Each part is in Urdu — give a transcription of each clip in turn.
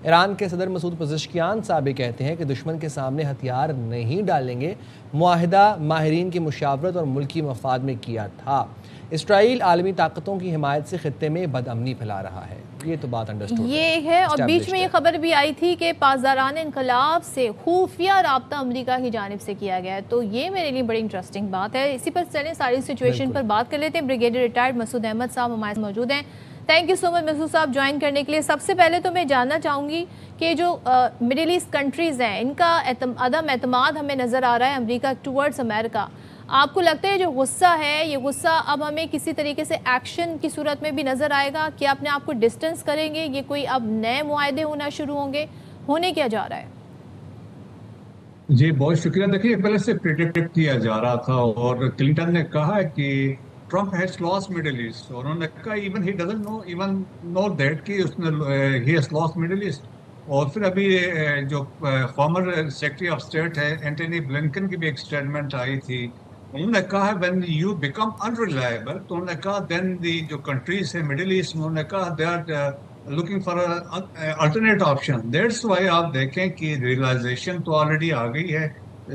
ایران کے صدر مسعود پزشکیان صاحب کہتے ہیں کہ دشمن کے سامنے ہتھیار نہیں ڈالیں گے، معاہدہ ماہرین کی مشاورت اور ملکی مفاد میں کیا تھا۔ اسرائیل عالمی طاقتوں کی حمایت سے خطے میں بد امنی پھیلا رہا ہے، یہ تو بات انڈرسٹوڈ یہ ہے۔ اور بیچ میں یہ خبر بھی آئی تھی کہ پاسداران انقلاب سے خفیہ رابطہ امریکہ کی جانب سے کیا گیا ہے، تو یہ میرے لیے بڑی انٹرسٹنگ بات ہے۔ اسی پر چلیں ساری سچویشن پر بات کر لیتے ہیں۔ بریگیڈیئر ریٹائرڈ مسعود احمد صاحب ہمارے ساتھ موجود ہیں۔ تھینک یو سو مچ مسعود صاحب جوائن کرنے کے لیے۔ سب سے پہلے تو میں جاننا چاہوں گی کہ جو مڈل ایسٹ کنٹریز ہیں ان کا عدم اعتماد ہمیں نظر آ رہا ہے امریکہ ٹورڈز امریکہ، آپ کو لگتا ہے جو غصہ ہے یہ غصہ اب ہمیں کسی طریقے سے ایکشن کی صورت میں بھی نظر آئے گا کہ اپنے آپ کو ڈسٹنس کریں گے، یہ کوئی اب نئے معاہدے ہونا شروع ہوں گے، ہونے کیا جا رہا ہے؟ جی بہت شکریہ۔ دیکھیے پہلے سے پریڈکٹ کیا جا رہا تھا اور کلنٹن نے کہا کہ Trump has lost Middle East, اور انہوں نے کہا even he doesn't know even know that کہ اس نے he has lost Middle East. اور پھر ابھی جو فارمر سیکرٹری آف اسٹیٹ ہے اینٹونی بلنکن کی بھی ایک اسٹیٹمنٹ آئی تھی، انہوں نے کہا وین یو بیکم انریلائبل، تو انہوں نے کہا دین دی جو کنٹریز ہے مڈل ایسٹ میں، انہوں نے کہا they are looking for an alternate option. That's why آپ دیکھیں کہ ریئلائزیشن تو آلریڈی آ گئی ہے،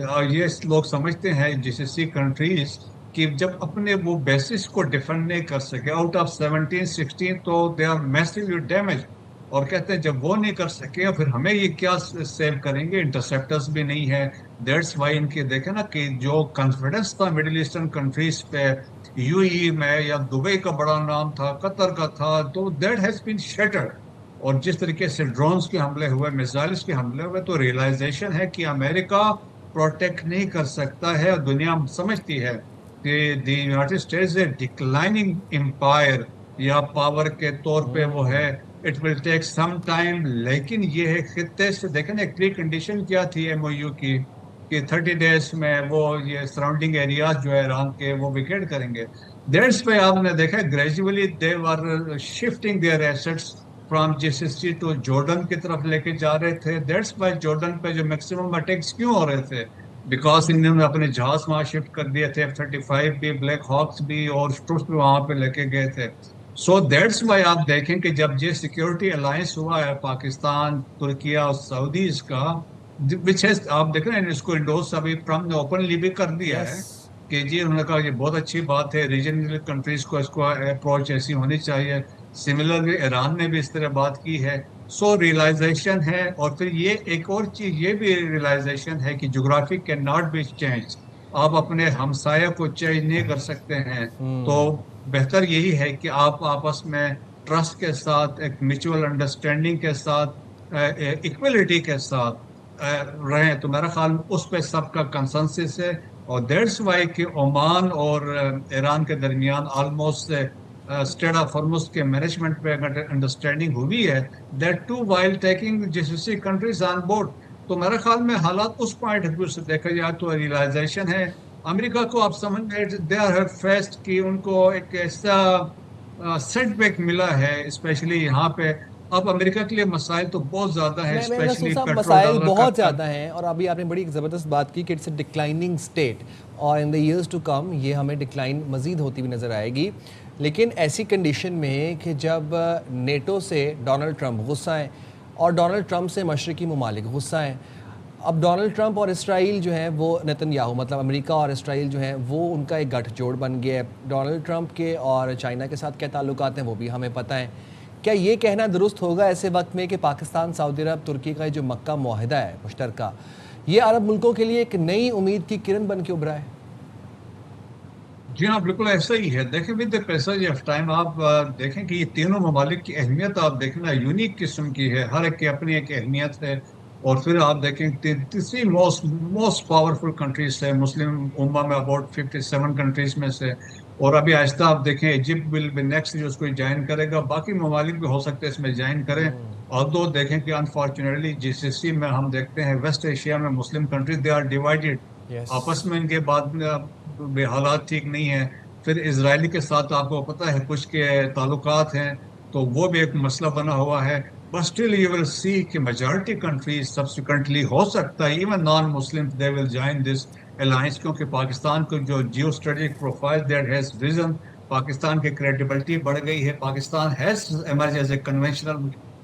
اور یہ لوگ سمجھتے ہیں GCC کنٹریز کہ جب اپنے وہ بیسس کو ڈیفینڈ نہیں کر سکے آؤٹ آف 17-16 تو دے آر میسیولی ڈیمیج، اور کہتے ہیں جب وہ نہیں کر سکے پھر ہمیں یہ کیا سیو کریں گے، انٹرسیپٹرز بھی نہیں ہے۔ دیٹس وائی ان کے دیکھیں نا کہ جو کانفیڈنس تھا مڈل ایسٹرن کنٹریز پہ، یو اے میں یا دبئی کا بڑا نام تھا، قطر کا تھا، تو دیٹ ہیز بین شیٹرڈ۔ اور جس طریقے سے ڈرونز کے حملے ہوئے، میزائلز کے حملے ہوئے، تو ریئلائزیشن ہے کہ امریکہ پروٹیکٹ نہیں کر سکتا ہے، اور دنیا سمجھتی ہے کہ the United States a declining empire یا پاور کے طور پہ وہ ہے، it will take some time. لیکن یہ ہے خطے سے دیکھیں نا ایک پری کنڈیشن کیا تھی MOU کی کہ 30 days میں وہ یہ سراؤنڈنگ ایریاز جو ہے ایران کے وہ ویکیٹ کریں گے۔ دیٹس پہ آپ نے دیکھا gradually they are shifting their assets from GCC to Jordan کی طرف لے کے جا رہے تھے۔ دیٹس وائی جارڈن پہ جو میکسیمم اٹیکس کیوں ہو رہے تھے، بیکاز انہوں نے اپنے جہاز وہاں شفٹ کر دیے تھے، F-35 بھی، بلیک ہاکس بھی، اور اسٹروس بھی وہاں پہ لے کے گئے تھے۔ سو دیٹس وائی آپ دیکھیں کہ جب یہ سیکیورٹی الائنس ہوا ہے پاکستان، ترکیہ اور سعودیز کا، وچ ہے آپ دیکھ رہے ہیں اس کو انڈوس ابھی ٹرمپ نے اوپنلی بھی کر دیا ہے کہ جی انہوں نے کہا یہ بہت اچھی بات ہے، ریجنل کنٹریز کو اس کو اپروچ ایسی ہونی چاہیے۔ سملرلی ایران نے بھی اس طرح بات کی ہے۔ سو ریئلائزیشن ہے، اور پھر یہ ایک اور چیز یہ بھی ریئلائزیشن ہے کہ جغرافی کین ناٹ بی چینج، آپ اپنے ہمسایہ کو چینج نہیں کر سکتے ہیں، تو بہتر یہی ہے کہ آپ آپس میں ٹرسٹ کے ساتھ، ایک میوچل انڈرسٹینڈنگ کے ساتھ، ایکویلٹی کے ساتھ رہیں، تو میرا خیال اس پہ سب کا کنسنسس ہے۔ اور دیٹس وائی کہ عمان اور ایران کے درمیان آلموسٹ اسٹیٹ آف ہارمز کے مینجمنٹ پہ اگر انڈرسٹینڈنگ ہوئی ہے، that too while taking GCC countries on board, تو میرے خیال میں حالات اس پوائنٹ آف ویو سے دیکھا جائے تو ریئلائزیشن ہے۔ امریکہ کو آپ سمجھ گئے دے آر فیسٹ کہ ان کو ایک ایسا سیٹ بیک ملا ہے، اسپیشلی یہاں پہ اب امریکہ کے لیے مسائل تو بہت زیادہ ہیں، اسپیشلی مسائل بہت زیادہ ہیں، اور ابھی آپ نے بڑی زبردست بات کی کہ اٹس اے ڈکلائننگ اسٹیٹ، اور ان دا ایئرز ٹو کم یہ ہمیں ڈکلائن مزید ہوتی ہوئی نظر آئے گی۔ لیکن ایسی کنڈیشن میں کہ جب نیٹو سے ڈونلڈ ٹرمپ غصہ ہیں اور ڈونلڈ ٹرمپ سے مشرقی ممالک غصہ ہیں، اب ڈونلڈ ٹرمپ اور اسرائیل جو ہیں وہ نتن یاہو، مطلب امریکہ اور اسرائیل جو ہیں وہ ان کا ایک گٹھ جوڑ بن گیا ہے۔ ڈونلڈ ٹرمپ کے اور چائنا کے ساتھ کیا تعلقات ہیں وہ بھی ہمیں پتہ ہیں۔ کیا یہ کہنا درست ہوگا ایسے وقت میں کہ پاکستان، سعودی عرب، ترکی کا جو مکہ معاہدہ ہے مشترکہ، یہ عرب ملکوں کے لیے ایک نئی امید کی کرن بن کے ابھرا ہے؟ جی ہاں بالکل ایسا ہی ہے۔ دیکھیں with the passage of time آپ دیکھیں کہ یہ تینوں ممالک کی اہمیت آپ دیکھنا یونیک قسم کی ہے، ہر ایک کی اپنی ایک اہمیت ہے۔ اور پھر آپ دیکھیں تیسری موسٹ پاورفل کنٹریز ہے مسلم امہ میں، اباؤٹ 57 کنٹریز میں سے، اور ابھی آہستہ آپ دیکھیں ایجپٹ ول بی نیکسٹ جو اس کو جوائن کرے گا، باقی ممالک بھی ہو سکتے ہیں اس میں جوائن کریں۔ اور دو دیکھیں کہ انفارچونیٹلی GCC میں ہم دیکھتے ہیں ویسٹ ایشیا میں مسلم کنٹریز دے آر ڈیوائیڈڈ، آپس میں ان کے بعد حالات ٹھیک نہیں ہیں۔ پھر اسرائیلی کے ساتھ آپ کو پتہ ہے کچھ کے تعلقات ہیں، تو وہ بھی ایک مسئلہ بنا ہوا ہے۔ But still you will see کہ majority countries subsequently ہو سکتا ہے even non-Muslims they will join this alliance، کیونکہ پاکستان کو جو geostrategic profile that has risen، Pakistan کی کریڈیبلٹی بڑھ گئی ہے، Pakistan has emerged as a conventional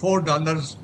$4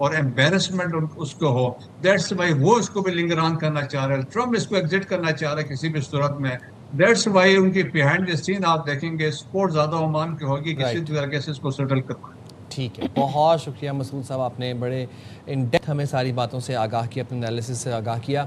اور embarrassment اس کو ہو. That's why وہ اس کو بھی لنگر آن کرنا چاہ رہے ہیں. ٹرمپ اس کو ایگزٹ کرنا چاہ رہے ہیں کسی بھی صورت میں. That's why ان کی behind the scene آپ دیکھیں گے سپورٹ زیادہ عمان کی ہوگی کسی طریقے سے اس کو سیٹل کرنا. ٹھیک ہے، بہت شکریہ مسعود صاحب، آپ نے بڑے ان ڈیپتھ ہمیں ساری باتوں سے آگاہ کیا، اپنے انالیسس سے آگاہ کیا.